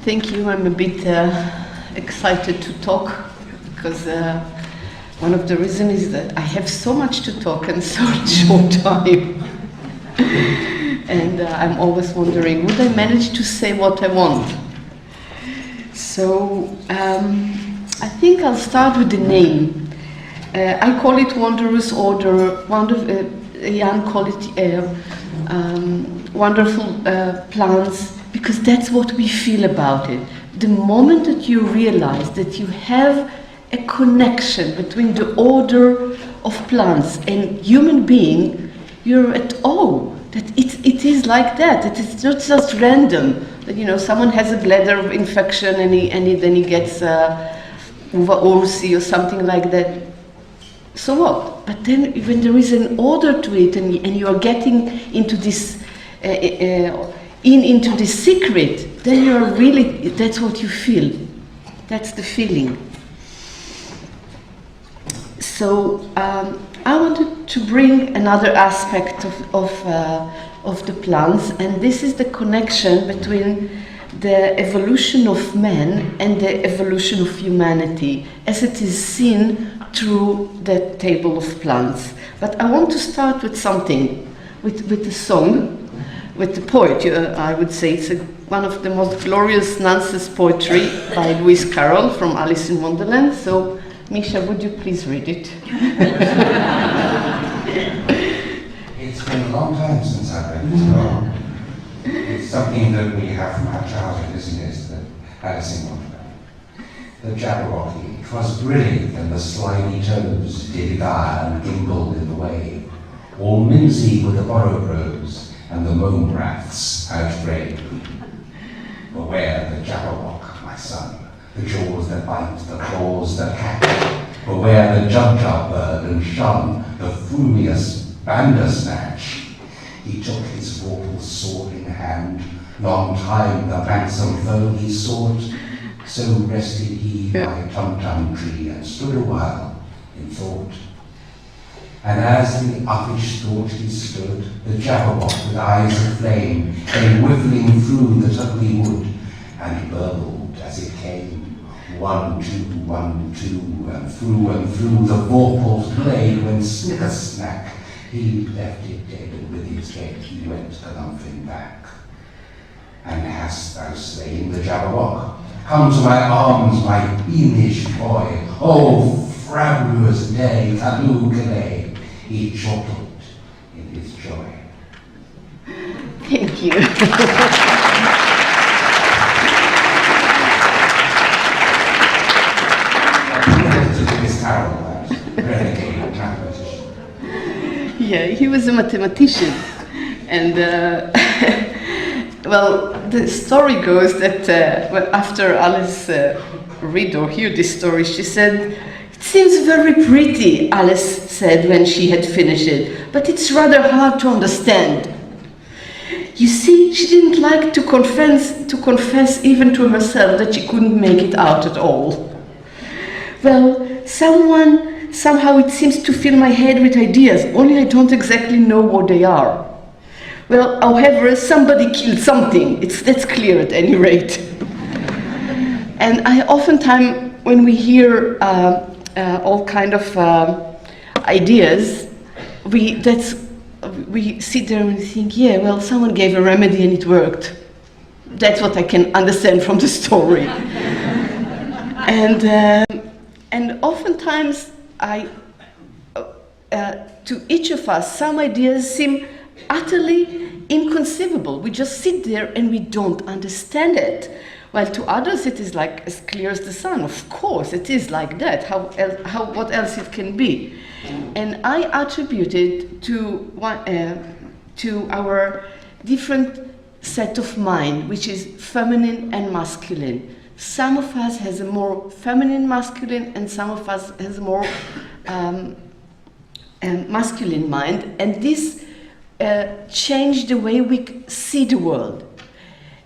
Thank you. I'm a bit excited to talk because one of the reasons is that I have so much to talk and so short time. And I'm always wondering, would I manage to say what I want? So I think I'll start with the name. I call it Wondrous Order, Jan call it wonderful plants, because that's what we feel about it. The moment that you realize that you have a connection between the order of plants and human being, you're at awe that it is like that. That it's not just random. That someone has a bladder infection and then he gets ORC or something like that. So what? But then when there is an order to it and you are getting into this into the secret, then you are really, that's what you feel. That's the feeling. So I wanted to bring another aspect of the plants, and this is the connection between the evolution of man and the evolution of humanity, as it is seen through the table of plants. But I want to start with something, with a song, with the poet. I would say it's one of the most glorious nonsense poetry by Lewis Carroll from Alice in Wonderland. So, Misha, would you please read it? It's been a long time since I've read this poem. It's something that we have from our childhood, isn't it? The Alice in Wonderland. The Jabberwocky, 'twas brilliant, and the slimy toes did gyre and gimble in the way. All mimsy with the borrowbrows, and the mome raths outbreak. Beware the Jabberwock, my son, the jaws that bite, the claws that hack. Beware the Jubjub bird, and shun the frumious Bandersnatch. He took his vorpal sword in hand, long time the ransom foe he sought. So rested he by Tum-Tum tree, and stood a while in thought. And as in uppish thought he stood, the Jabberwock with eyes of flame came whiffling through the ugly wood, and burbled as it came. 1, 2, 1, 2, and through the vorpal's blade, when snicker-snack, he left it dead, and with his head he went galumphing back. And hast thou slain the Jabberwock? Come to my arms, my beamish boy. Oh, fabulous day, Taloo-Calais. He chortled in his joy. Thank you. Yeah, he was a mathematician, and well, the story goes that after Alice read or hear this story, she said, "It seems very pretty," Alice said when she had finished it, "but it's rather hard to understand." You see, she didn't like to confess even to herself that she couldn't make it out at all. Well, somehow it seems to fill my head with ideas, only I don't exactly know what they are. Well, however, somebody killed something. That's clear at any rate. And I oftentimes, when we hear all kind of ideas, we sit there and think, yeah, well, someone gave a remedy and it worked. That's what I can understand from the story. And oftentimes, to each of us, some ideas seem utterly inconceivable. We just sit there and we don't understand it. While to others it is like as clear as the sun. Of course, it is like that. What else it can be? And I attribute it to our different set of mind, which is feminine and masculine. Some of us has a more feminine masculine, and some of us has a more masculine mind, and this changed the way we see the world.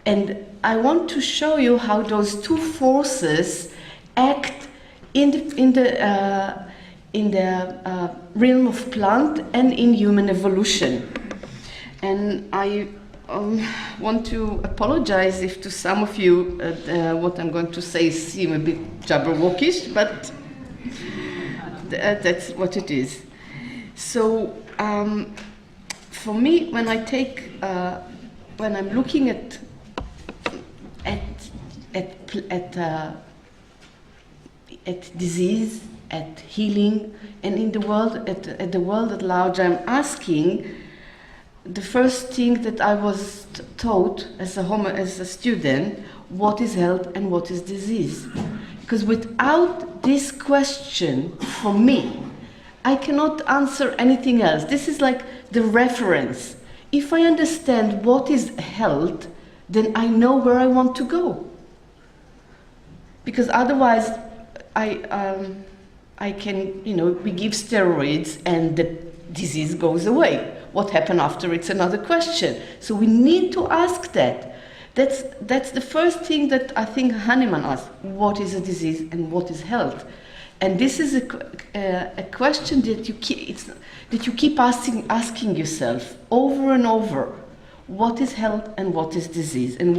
And I want to show you how those two forces act in the realm of plant and in human evolution. And I want to apologize if to some of you what I'm going to say seem a bit jabberwockish, but that's what it is. So for me, when I take, when I'm looking at disease, at healing, and in the world, at the world at large, I'm asking. The first thing that I was taught as a student, what is health and what is disease? Because without this question, for me, I cannot answer anything else. This is like the reference. If I understand what is health, then I know where I want to go. Because otherwise, I can, we give steroids and the disease goes away. What happened after? It's another question. So we need to ask that. That's the first thing that I think Hahnemann asked. What is a disease and what is health? And this is a question that you keep asking yourself over and over. What is health and what is disease? And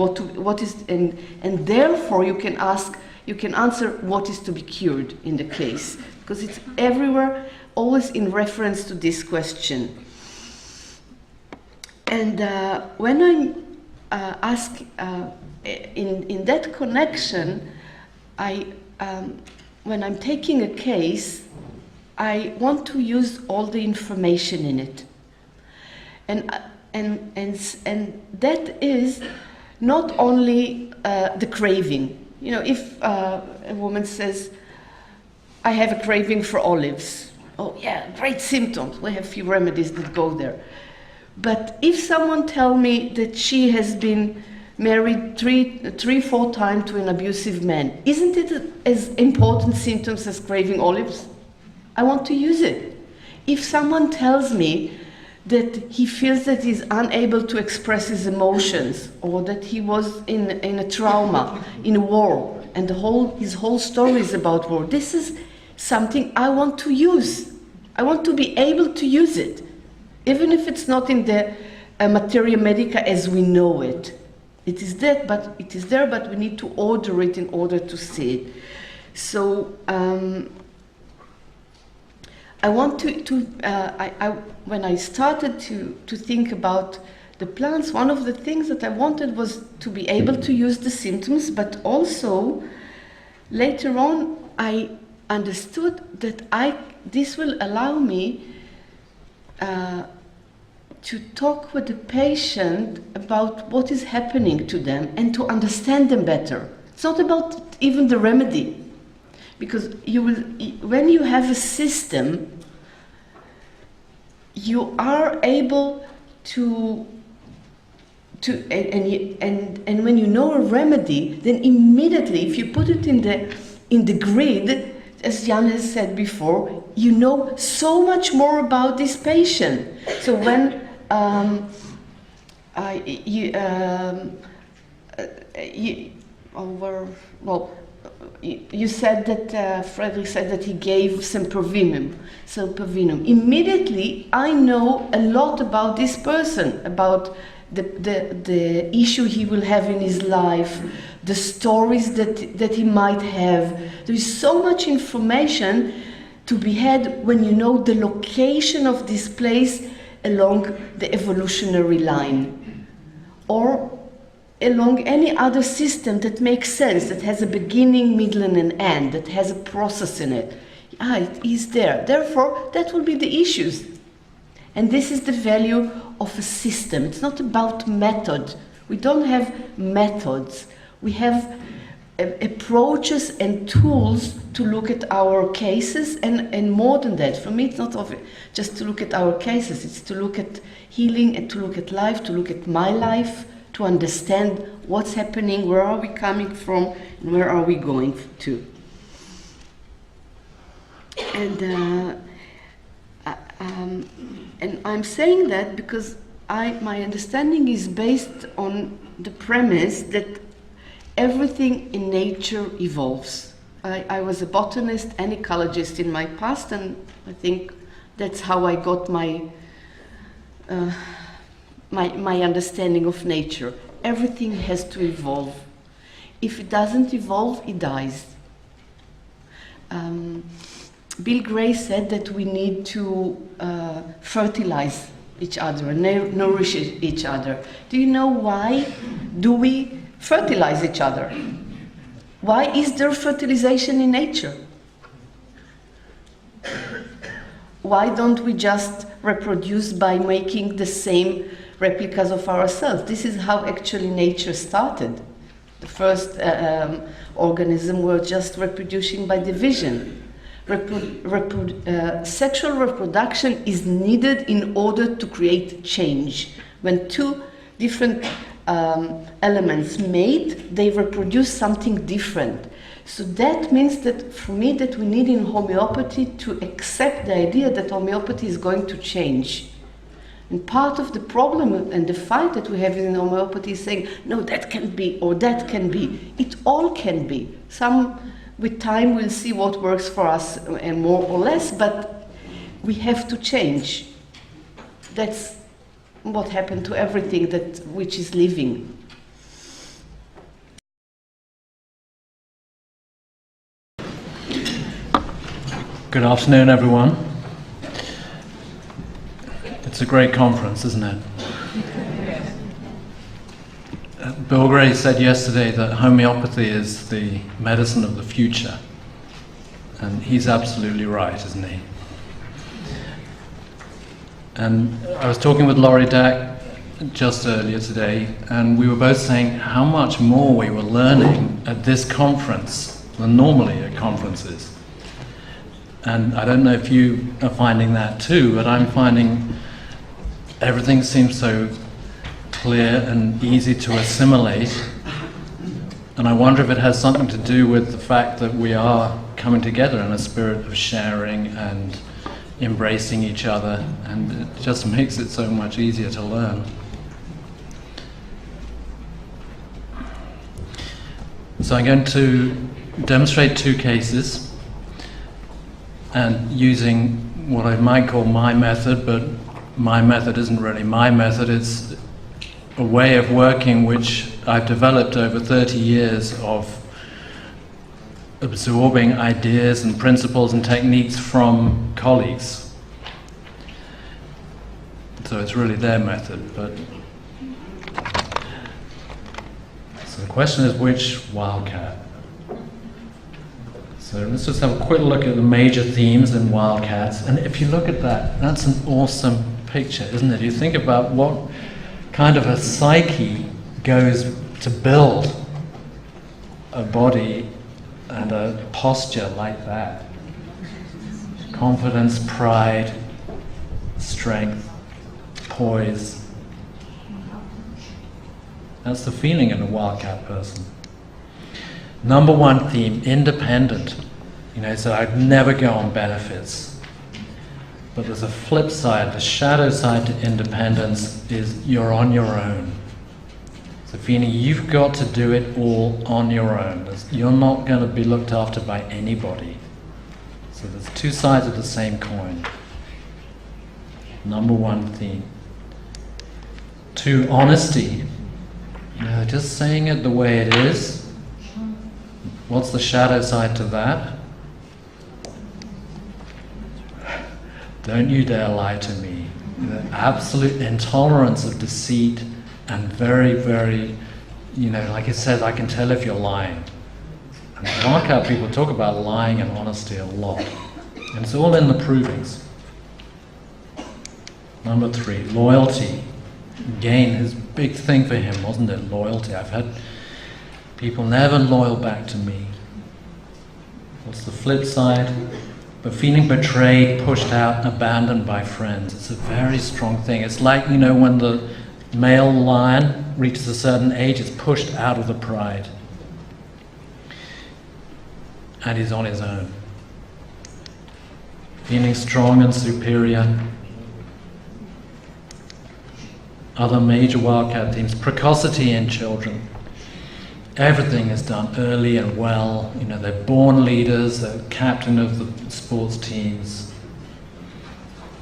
and therefore you can answer what is to be cured in the case. Because it's everywhere, always in reference to this question. And when I ask in that connection, when I'm taking a case, I want to use all the information in it, and that is not only the craving. If a woman says, "I have a craving for olives," oh yeah, great symptoms. We have few remedies that go there. But if someone tells me that she has been married three, 4 times to an abusive man, isn't it as important symptoms as craving olives? I want to use it. If someone tells me that he feels that he's unable to express his emotions, or that he was in a trauma, in a war, and his whole story is about war, this is something I want to use. I want to be able to use it. Even if it's not in the materia medica as we know it. It is there, but we need to order it in order to see it. So I want when I started to think about the plants, one of the things that I wanted was to be able to use the symptoms, but also later on I understood that this will allow me to talk with the patient about what is happening to them and to understand them better. It's not about even the remedy, because when you have a system, you are able to and when you know a remedy, then immediately, if you put it in the grid, as Jan has said before, you know so much more about this patient. So when you said that Frederick said that he gave some Provinum. Immediately, I know a lot about this person, about the issue he will have in his life, the stories that he might have. There is so much information to be had when you know the location of this place along the evolutionary line, or along any other system that makes sense, that has a beginning, middle, and an end, that has a process in it. It is there. Therefore, that will be the issues. And this is the value of a system. It's not about method. We don't have methods. We have approaches and tools to look at our cases, and more than that. For me, it's not just to look at our cases. It's to look at healing and to look at life, to look at my life, to understand what's happening, where are we coming from, and where are we going to. And I'm saying that because my understanding is based on the premise that everything in nature evolves. I was a botanist and ecologist in my past, and I think that's how I got my my understanding of nature. Everything has to evolve. If it doesn't evolve, it dies. Bill Gray said that we need to fertilize each other and nourish each other. Do you know why do we fertilize each other? Why is there fertilization in nature? Why don't we just reproduce by making the same replicas of ourselves? This is how actually nature started. The first organism were just reproducing by division. Sexual reproduction is needed in order to create change. When two different elements mate, they reproduce something different. So that means that, for me, that we need in homeopathy to accept the idea that homeopathy is going to change. And part of the problem and the fight that we have in homeopathy is saying, no, that can be, or that can be. It all can be. With time, we'll see what works for us, and more or less, but we have to change. That's what happened to everything which is living. Good afternoon, everyone. It's a great conference, isn't it? Bill Gray said yesterday that homeopathy is the medicine of the future. And he's absolutely right, isn't he? And I was talking with Laurie Dack just earlier today, and we were both saying how much more we were learning at this conference than normally at conferences. And I don't know if you are finding that too, but I'm finding everything seems so clear and easy to assimilate. And I wonder if it has something to do with the fact that we are coming together in a spirit of sharing and embracing each other, and it just makes it so much easier to learn. So I'm going to demonstrate two cases, and using what I might call my method, but my method isn't really my method. It's a way of working which I've developed over 30 years of absorbing ideas and principles and techniques from colleagues. So it's really their method, but so the question is, which wildcat? So let's just have a quick look at the major themes in wildcats. And if you look at that, that's an awesome picture, isn't it? You think about what kind of a psyche goes to build a body and a posture like that. Confidence, pride, strength, poise. That's the feeling in a wildcat person. Number one theme, independent. So I'd never go on benefits. But there's a flip side, the shadow side to independence is you're on your own. It's a feeling you've got to do it all on your own. You're not going to be looked after by anybody. So there's two sides of the same coin. Number one theme. Two, honesty. Just saying it the way it is. What's the shadow side to that? Don't you dare lie to me. The absolute intolerance of deceit and very, very, like it says, I can tell if you're lying. And wildcat people talk about lying and honesty a lot. And it's all in the provings. Number three, loyalty. Again, his big thing for him, wasn't it? Loyalty. I've had people never loyal back to me. What's the flip side? But feeling betrayed, pushed out, abandoned by friends. It's a very strong thing. It's like, when the male lion reaches a certain age, it's pushed out of the pride. And he's on his own. Feeling strong and superior. Other major wildcat themes, precocity in children. Everything is done early and well. They're born leaders, they're captain of the sports teams.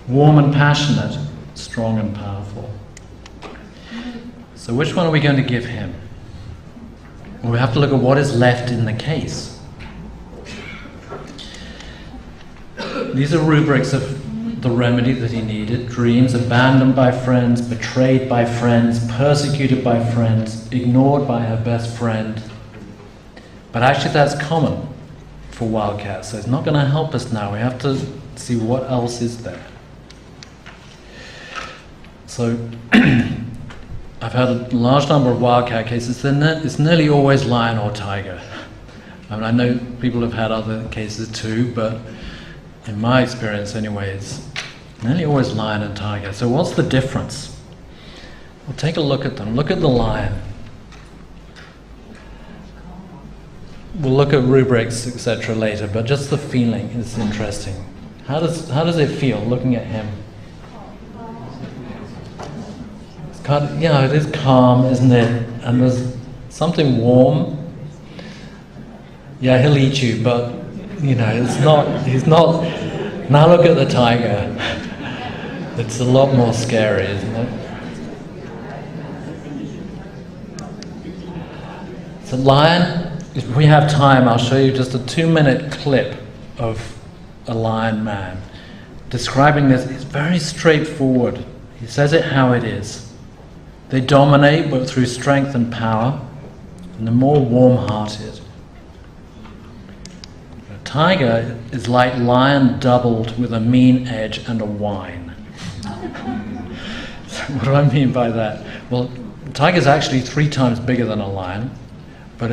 Warm and passionate, strong and powerful. So which one are we going to give him? Well, we have to look at what is left in the case. These are rubrics of the remedy that he needed: dreams, abandoned by friends, betrayed by friends, persecuted by friends, ignored by her best friend. But actually that's common for wildcat, so it's not going to help us now. We have to see what else is there. So I've had a large number of wildcat cases. It's nearly always lion or tiger. I mean, I know people have had other cases too, but in my experience anyway, it's nearly always lion and tiger. So what's the difference? Well, take a look at them. Look at the lion. We'll look at rubrics, etc. later, but just the feeling is interesting. How does it feel looking at him? It's kind of, yeah, it is calm, isn't it? And there's something warm. Yeah, he'll eat you, but you know, he's not. Now look at the tiger. It's a lot more scary, isn't it? So lion, if we have time, I'll show you just a 2-minute clip of a lion man describing this. It's very straightforward. He says it how it is. They dominate, but through strength and power, and they're more warm-hearted. A tiger is like lion doubled with a mean edge and a whine. So what do I mean by that? Well, a tiger's actually 3 times bigger than a lion, but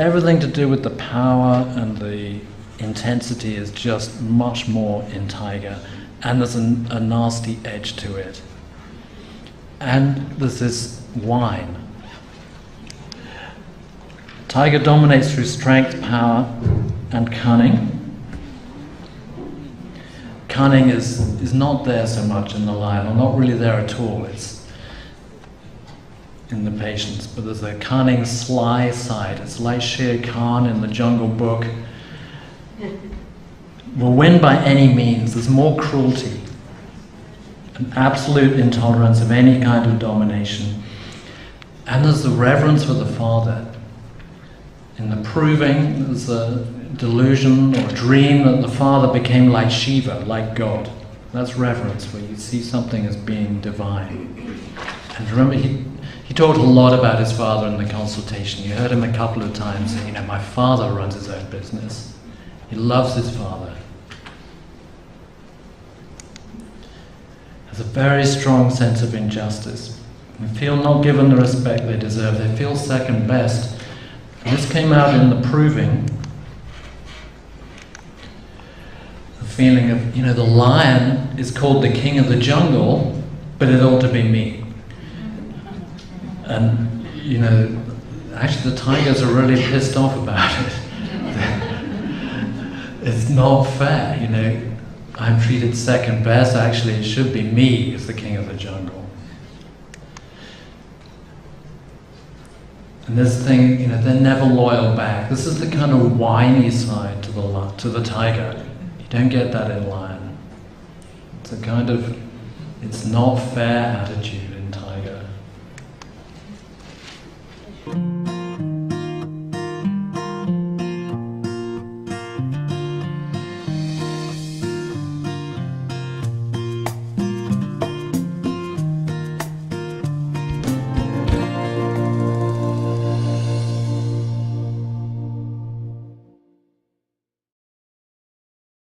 everything to do with the power and the intensity is just much more in tiger, and there's a nasty edge to it. And there's this whine. Tiger dominates through strength, power, and cunning. Cunning is not there so much in the lion, or not really there at all. It's in the patients, but there's a cunning, sly side. It's like Shere Khan in the Jungle Book. Will win by any means. There's more cruelty, an absolute intolerance of any kind of domination. And there's the reverence for the father. In the proving, there's a delusion or dream that the father became like Shiva, like God. That's reverence, where you see something as being divine. And remember, he talked a lot about his father in the consultation. You heard him a couple of times say, my father runs his own business. He loves his father. Has a very strong sense of injustice. They feel not given the respect they deserve. They feel second best. And this came out in the proving. The feeling of, the lion is called the king of the jungle, but it ought to be me. And, actually the tigers are really pissed off about it. It's not fair, I'm treated second best. Actually, it should be me as the king of the jungle. And this thing, they're never loyal back. This is the kind of whiny side to the tiger. You don't get that in lion. It's a kind of, it's not fair attitude.